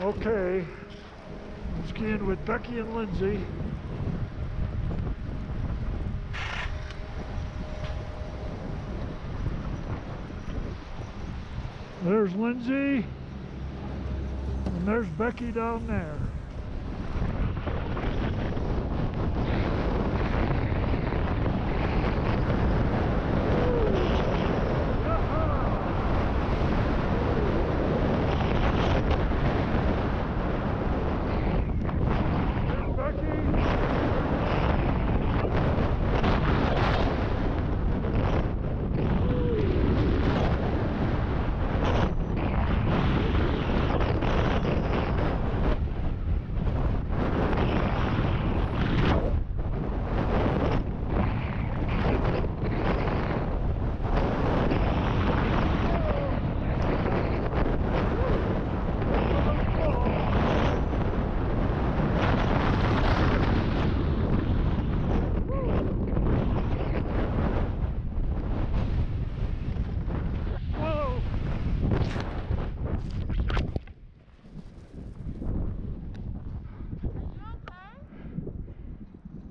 Okay, I'm skiing with Becky and Lindsey. There's Lindsey, and there's Becky down there.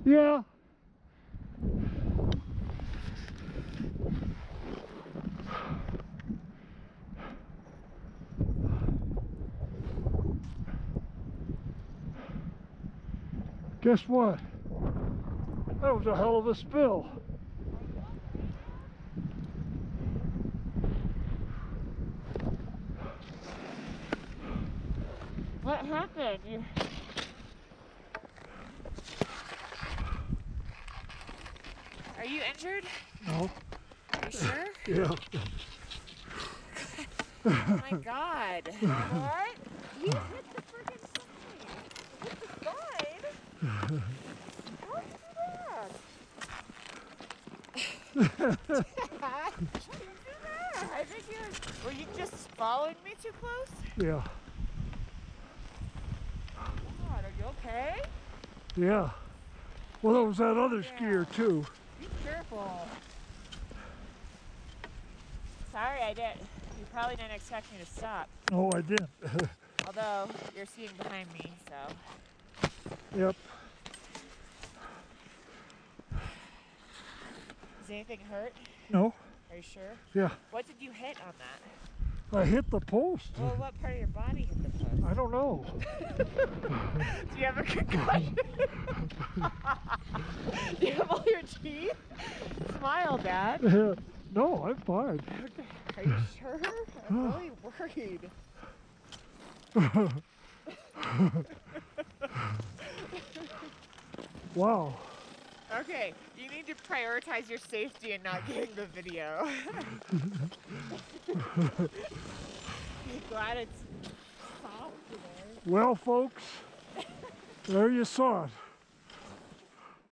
Yeah. Guess what? That was a hell of a spill. What happened? Are you injured? No. Are you sure? Yeah. Oh my God. What? You hit the freaking sign. Hit the sign? How did you do that? How did you do that? I think were you just following me too close? Yeah. God, are you okay? Yeah. Well, there was that other skier too. Be careful. Sorry, I didn't. You probably didn't expect me to stop. No, I didn't. Although you're skiing behind me, so. Yep. Does anything hurt? No. Are you sure? Yeah. What did you hit on that? I hit the post. Well, what part of your body hit the post? I don't know. Do you have a concussion? Do you have all your teeth? Smile, Dad. No, I'm fine. Okay. Are you sure? I'm really worried. Wow. Okay, you need to prioritize your safety and not getting the video. I'm glad it's soft today. Well, folks, there you saw it.